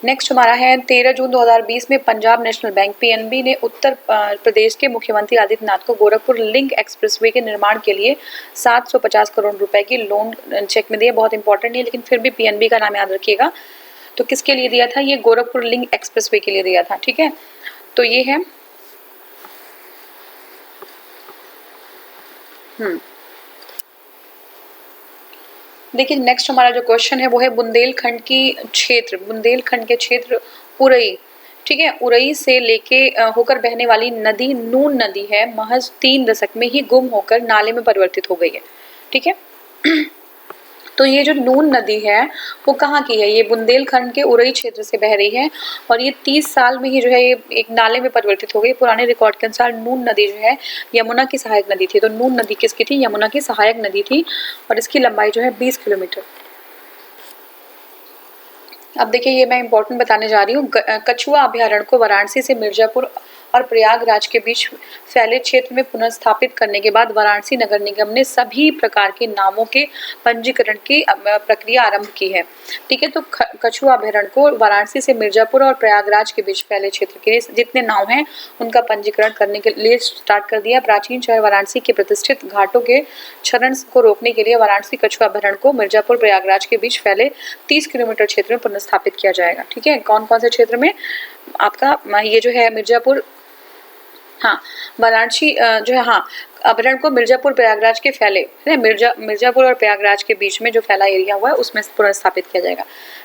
A: नेक्स्ट हमारा है 13 जून 2020 में पंजाब नेशनल बैंक PNB ने उत्तर प्रदेश के मुख्यमंत्री आदित्यनाथ को गोरखपुर लिंक एक्सप्रेसवे के निर्माण के लिए 750 करोड़ रुपए की लोन चेक में दिया। बहुत इंपॉर्टेंट है लेकिन फिर भी PNB का नाम याद रखिएगा। तो किसके लिए दिया था? ये गोरखपुर लिंक एक्सप्रेसवे के लिए दिया था, ठीक है। तो ये है देखिए नेक्स्ट हमारा जो क्वेश्चन है वो है बुंदेलखंड के क्षेत्र उरई, ठीक है। उरई से लेके होकर बहने वाली नदी नून नदी है, महज 3 दशक में ही गुम होकर नाले में परिवर्तित हो गई है, ठीक है। तो ये जो नून नदी है वो कहाँ की है? ये बुंदेलखंड के उरई क्षेत्र से बह रही है और ये 30 साल में ही जो है ये एक नाले में परिवर्तित हो गई। पुराने रिकॉर्ड के अनुसार नून नदी जो है यमुना की सहायक नदी थी। तो नून नदी किसकी थी? यमुना की सहायक नदी थी और इसकी लंबाई जो है 20 किलोमीटर। अब देखिए ये मैं इंपॉर्टेंट बताने जा रही हूँ। कछुआ अभ्यारण्य को वाराणसी से मिर्जापुर और प्रयागराज के बीच फैले क्षेत्र में पुनर्स्थापित करने के बाद वाराणसी नगर निगम ने सभी प्रकार के नामों के पंजीकरण की प्रक्रिया आरंभ की है, ठीक है। तो कछुआ अभ्यारण्य को वाराणसी से मिर्जापुर और प्रयागराज के बीच फैले क्षेत्र के जितने नाव हैं उनका पंजीकरण करने के लिए स्टार्ट कर दिया। प्राचीन शहर वाराणसी के प्रतिष्ठित घाटों के क्षरण को रोकने के लिए वाराणसी कछुआ अभ्यारण्य को मिर्जापुर प्रयागराज के बीच फैले 30 किलोमीटर क्षेत्र में पुनर्स्थापित किया जाएगा, ठीक है। कौन कौन से क्षेत्र में? आपका ये जो है मिर्जापुर, हाँ, वाराणसी जो है, हाँ, अभ्यारण्य को मिर्जापुर प्रयागराज के फैले मिर्जापुर और प्रयागराज के बीच में जो फैला एरिया हुआ है उसमें पुनर्स्थापित किया जाएगा।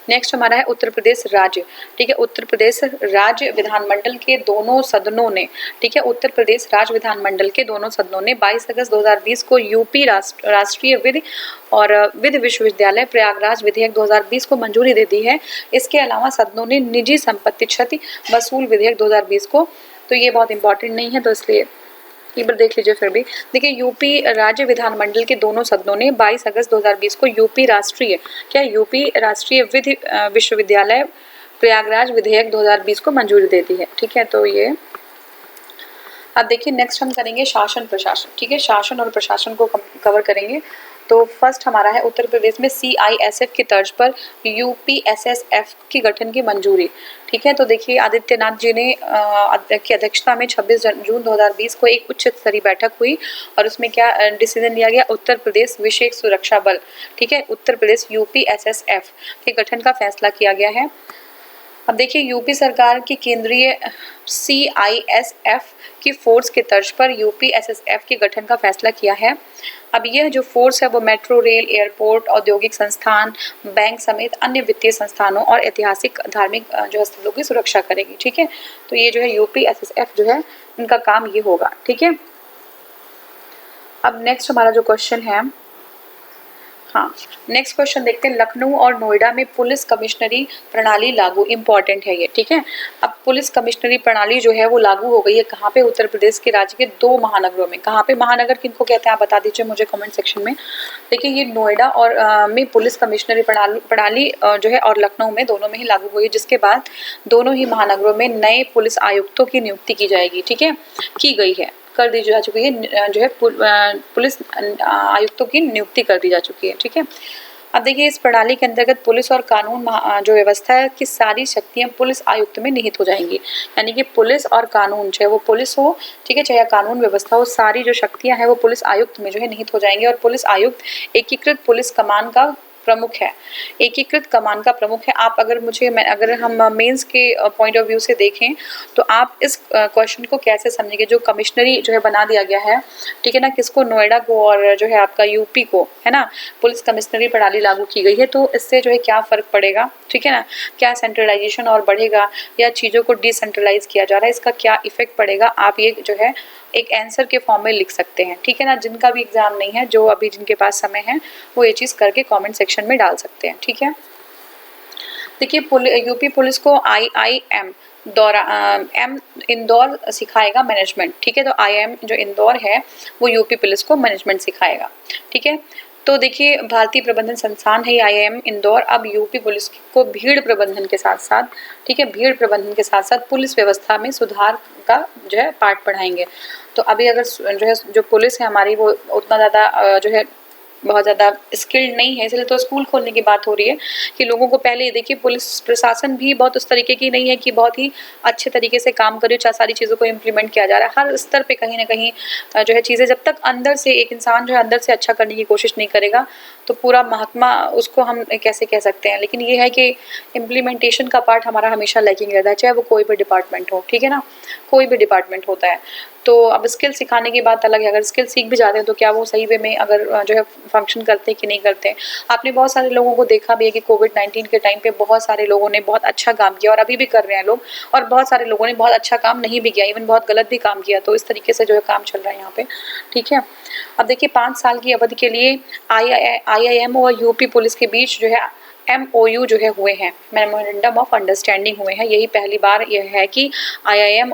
A: नेक्स्ट हमारा है उत्तर प्रदेश राज्य, ठीक है। उत्तर प्रदेश राज्य विधानमंडल के दोनों सदनों ने, ठीक है, उत्तर प्रदेश राज्य विधानमंडल के दोनों सदनों ने 22 अगस्त 2020 को यूपी राष्ट्रीय विधि और विधि विश्वविद्यालय प्रयागराज विधेयक 2020 को मंजूरी दे दी है। इसके अलावा सदनों ने निजी संपत्ति क्षति वसूल विधेयक 2020 को, तो ये बहुत इंपॉर्टेंट नहीं है तो इसलिए एक बार देख लीजिए। फिर भी देखिए यूपी राज्य विधानमंडल के दोनों सदनों ने 22 अगस्त 2020 को यूपी राष्ट्रीय विधि विश्वविद्यालय प्रयागराज विधेयक 2020 को मंजूरी दे दी है, ठीक है। तो ये अब देखिए नेक्स्ट हम करेंगे शासन प्रशासन, ठीक है। शासन और प्रशासन को कवर करेंगे। तो फर्स्ट हमारा है उत्तर प्रदेश में CISF की तर्ज पर UPSSF की गठन की मंजूरी, ठीक है। तो देखिए आदित्यनाथ जी ने की अध्यक्षता में 26 जून 2020 को एक उच्च स्तरीय बैठक हुई और उसमें क्या डिसीजन लिया गया? उत्तर प्रदेश विशेष सुरक्षा बल, ठीक है, उत्तर प्रदेश UPSSF के गठन का फैसला किया गया है। अब देखिए यूपी सरकार की केंद्रीय CISF की फोर्स के तर्ज पर UPSSF के गठन का फैसला किया है। अब यह जो फोर्स है वो मेट्रो रेल, एयरपोर्ट, औद्योगिक संस्थान, बैंक समेत अन्य वित्तीय संस्थानों और ऐतिहासिक धार्मिक जो है स्थलों की सुरक्षा करेगी। ठीक है, तो ये जो है UPSSF जो है इनका काम ये होगा। ठीक है, अब नेक्स्ट हमारा जो क्वेश्चन है, हाँ नेक्स्ट क्वेश्चन देखते हैं। लखनऊ और नोएडा में पुलिस कमिश्नरी प्रणाली लागू, इंपॉर्टेंट है ये। ठीक है, अब पुलिस कमिश्नरी प्रणाली जो है वो लागू हो गई है कहाँ पे? उत्तर प्रदेश के राज्य के 2 महानगरों में। कहाँ पे महानगर किनको कहते हैं आप बता दीजिए मुझे कमेंट सेक्शन में। देखिए ये नोएडा और में पुलिस कमिश्नरी प्रणाली जो है और लखनऊ में, दोनों में ही लागू हुई है, जिसके बाद दोनों ही महानगरों में नए पुलिस आयुक्तों की नियुक्ति की जाएगी। ठीक है, की गई है, कर दी जा चुकी है, जो है पुलिस आयुक्तों की नियुक्ति कर दी जा चुकी है। ठीक है, अब देखिए इस प्रणाली के अंतर्गत पुलिस और कानून जो व्यवस्था है की सारी शक्तियां पुलिस आयुक्त में निहित हो जाएंगी। यानी कि पुलिस और कानून, चाहे वो पुलिस हो, ठीक है, चाहे कानून व्यवस्था हो, सारी जो शक्तियां हैं वो पुलिस आयुक्त में जो है निहित हो जाएंगी। और पुलिस आयुक्त एकीकृत पुलिस कमान का प्रमुख है, एकीकृत कमान का प्रमुख है। आप अगर हम मेंस के पॉइंट ऑफ व्यू से देखें तो आप इस क्वेश्चन को कैसे समझेंगे? जो कमिश्नरी जो है बना दिया गया है, ठीक है ना, किसको? नोएडा को और जो है आपका यूपी को, है ना, पुलिस कमिश्नरी प्रणाली लागू की गई है। तो इससे जो है क्या फर्क पड़ेगा? ठीक है ना, क्या सेंट्रलाइजेशन और बढ़ेगा या चीज़ों को डिसेंट्रलाइज किया जा रहा है, इसका क्या इफेक्ट पड़ेगा? आप ये जो है एक आंसर के फॉर्म में लिख सकते हैं। ठीक है ना, जिनका भी एग्जाम नहीं है, जो अभी जिनके पास समय है, वो ये चीज़ करके कमेंट सेक्शन में डाल सकते हैं। ठीक है, देखिए यूपी पुलिस को IIM इंदौर सिखाएगा मैनेजमेंट। ठीक है, तो IIM जो इंदौर है वो यूपी पुलिस को मैनेजमेंट सिखाएगा। ठीक है, तो देखिए भारतीय प्रबंधन संस्थान है IIM इंदौर अब यूपी पुलिस को भीड़ प्रबंधन के साथ साथ, ठीक है, भीड़ प्रबंधन के साथ साथ पुलिस व्यवस्था में सुधार का जो है पाठ पढ़ाएंगे। तो अभी अगर जो है जो पुलिस है हमारी वो उतना ज़्यादा जो है बहुत ज़्यादा स्किल्ड नहीं है, इसलिए तो स्कूल खोलने की बात हो रही है कि लोगों को पहले ये देखिए पुलिस प्रशासन भी बहुत उस तरीके की नहीं है कि बहुत ही अच्छे तरीके से काम करे, सारी चीज़ों को इम्प्लीमेंट किया जा रहा है। हर स्तर पे कहीं ना कहीं जो है चीज़ें, जब तक अंदर से एक इंसान जो है अंदर से अच्छा करने की कोशिश नहीं करेगा तो पूरा महकमा उसको हम कैसे कह सकते हैं। लेकिन ये है कि इम्प्लीमेंटेशन का पार्ट हमारा हमेशा लैकिंग रहता है, चाहे वो कोई भी डिपार्टमेंट हो। ठीक है ना, कोई भी डिपार्टमेंट होता है। तो अब स्किल सिखाने की बात अलग है, अगर स्किल सीख भी जाते हैं तो क्या वो सही वे में अगर जो है फंक्शन करते हैं कि नहीं करते। आपने बहुत सारे लोगों को देखा भी है कि कोविड-19 के टाइम पे बहुत सारे लोगों ने बहुत अच्छा काम किया और अभी भी कर रहे हैं लोग, और बहुत सारे लोगों ने बहुत अच्छा काम नहीं भी किया, इवन बहुत गलत भी काम किया। तो इस तरीके से जो है काम चल रहा है यहाँ पे। ठीक है, अब देखिए 5 साल की अवधि के लिए IIM और यूपी पुलिस के बीच जो है MOU जो है हुए हैं, मेमोरेंडम ऑफ अंडरस्टैंडिंग हुए हैं। यही पहली बार यह है कि IIM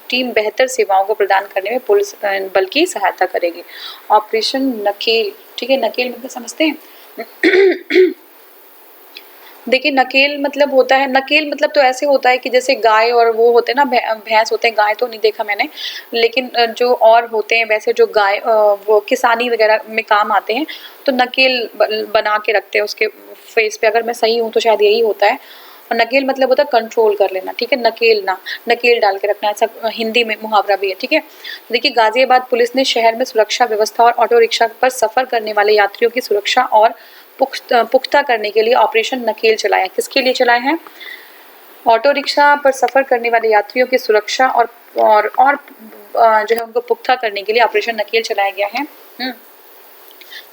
A: टीम बेहतर सेवाओं को प्रदान करने में पुलिस बल की सहायता करेगी। ऑपरेशन नकेल, ठीक है, नकेल मतलब समझते हैं? देखिए नकेल मतलब होता है, नकेल मतलब तो ऐसे होता है कि जैसे गाय और वो होते हैं ना, भैंस होते हैं, गाय तो नहीं देखा मैंने, लेकिन जो और होते हैं वैसे जो गाय वो किसानी वगैरह में काम आते हैं, तो नकेल बना के रखते हैं उसके फेस पे। अगर मैं सही हूँ तो शायद यही होता है। और नकेल मतलब होता है कंट्रोल कर लेना। ठीक है, नकेलना, नकेल डाल के रखना, ऐसा हिंदी में मुहावरा भी है। ठीक है, देखिए गाजियाबाद पुलिस ने शहर में सुरक्षा व्यवस्था और ऑटो रिक्शा पर सफर करने वाले यात्रियों की सुरक्षा और पुख्ता करने के लिए ऑपरेशन नकेल चलाया। किसके लिए चलाए हैं? ऑटो रिक्शा पर सफर करने वाले यात्रियों की सुरक्षा और जो है उनको पुख्ता करने के लिए ऑपरेशन नकेल चलाया गया है।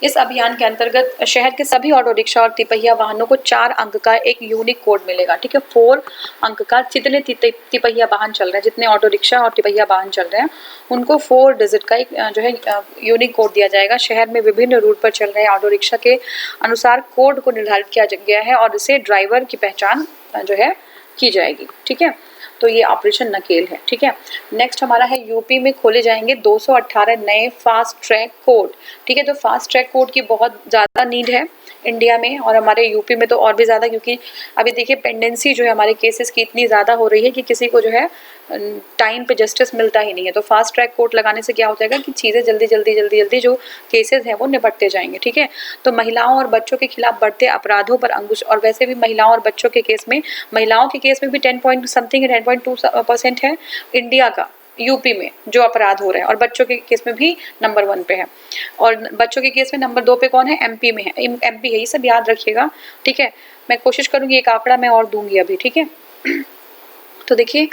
A: इस अभियान के अंतर्गत शहर के सभी ऑटो रिक्शा और तिपहिया वाहनों को 4 अंक का एक यूनिक कोड मिलेगा। ठीक है, 4 अंक का, जितने तिपहिया वाहन चल रहे हैं, जितने ऑटो रिक्शा और तिपहिया वाहन चल रहे हैं, उनको 4 डिजिट का एक जो है यूनिक कोड दिया जाएगा। शहर में विभिन्न रूट पर चल रहे ऑटो रिक्शा के अनुसार कोड को निर्धारित किया गया है और इससे ड्राइवर की पहचान जो है की जाएगी। ठीक है, तो ये ऑपरेशन नकेल है। ठीक है, नेक्स्ट हमारा है यूपी में खोले जाएंगे 218 नए फास्ट ट्रैक कोर्ट। ठीक है, तो फास्ट ट्रैक कोर्ट की बहुत ज़्यादा नीड है इंडिया में और हमारे यूपी में तो और भी ज़्यादा, क्योंकि अभी देखिए पेंडेंसी जो है हमारे केसेस की इतनी ज़्यादा हो रही है कि किसी को जो है टाइम पे जस्टिस मिलता ही नहीं है। तो फास्ट ट्रैक कोर्ट लगाने से क्या हो जाएगा कि चीज़ें जल्दी जो केसेस हैं वो निपटते जाएंगे। ठीक है, तो महिलाओं और बच्चों के खिलाफ बढ़ते अपराधों पर अंकुश, और वैसे भी महिलाओं और बच्चों के केस में, महिलाओं के केस में भी 10.2% है इंडिया का, यूपी में जो अपराध हो रहे हैं, और बच्चों के केस में भी नंबर 1 पे है, और बच्चों के केस में नंबर 2 पे कौन है? MP में है, MP है। ये सब याद रखिएगा। ठीक है, मैं कोशिश करूंगी एक आंकड़ा मैं और दूंगी अभी। ठीक है, तो देखिए,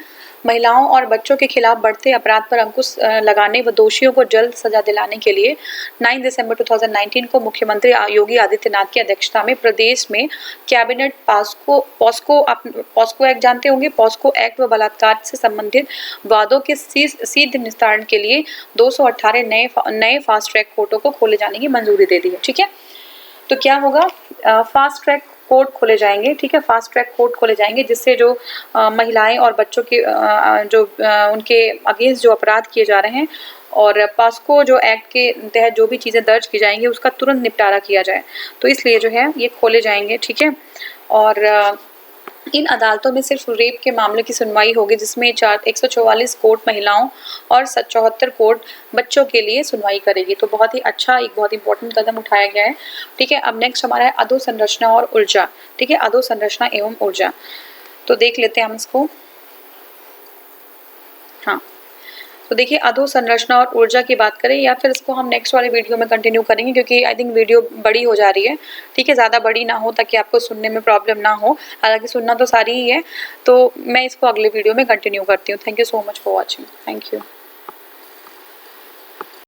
A: महिलाओं और बच्चों के खिलाफ बढ़ते अपराध पर अंकुश लगाने व दोषियों को जल्द सजा दिलाने के लिए 9 दिसंबर 2019 को मुख्यमंत्री योगी आदित्यनाथ की अध्यक्षता में प्रदेश में कैबिनेट पॉस्को एक्ट जानते होंगे, पॉस्को एक्ट व बलात्कार से संबंधित वादों के शीघ्र निस्तारण के लिए 218 नए फास्ट ट्रैक कोर्टों को खोले जाने की मंजूरी दे दी है। ठीक है, तो क्या होगा, फास्ट ट्रैक कोर्ट खोले जाएंगे। ठीक है, फास्ट ट्रैक कोर्ट खोले जाएंगे जिससे जो महिलाएं और बच्चों के उनके अगेंस्ट जो अपराध किए जा रहे हैं और पॉस्को जो एक्ट के तहत जो भी चीज़ें दर्ज की जाएंगी उसका तुरंत निपटारा किया जाए, तो इसलिए जो है ये खोले जाएंगे। ठीक है, और इन अदालतों में सिर्फ रेप के मामले की सुनवाई होगी, जिसमें 144 कोर्ट महिलाओं और 74 कोर्ट बच्चों के लिए सुनवाई करेगी। तो बहुत ही अच्छा, एक बहुत इंपॉर्टेंट कदम उठाया गया है। ठीक है, अब नेक्स्ट हमारा है अधोसंरचना और ऊर्जा। ठीक है, अधोसंरचना एवं ऊर्जा, तो देख लेते हैं हम इसको। हाँ, तो देखिए, अधोसंरचना और ऊर्जा की बात करें या फिर इसको हम नेक्स्ट वाले वीडियो में कंटिन्यू करेंगे, क्योंकि आई थिंक वीडियो बड़ी हो जा रही है। ठीक है, ज़्यादा बड़ी ना हो ताकि आपको सुनने में प्रॉब्लम ना हो, हालांकि सुनना तो सारी ही है। तो मैं इसको अगले वीडियो में कंटिन्यू करती हूँ। Thank you so much for watching. Thank you.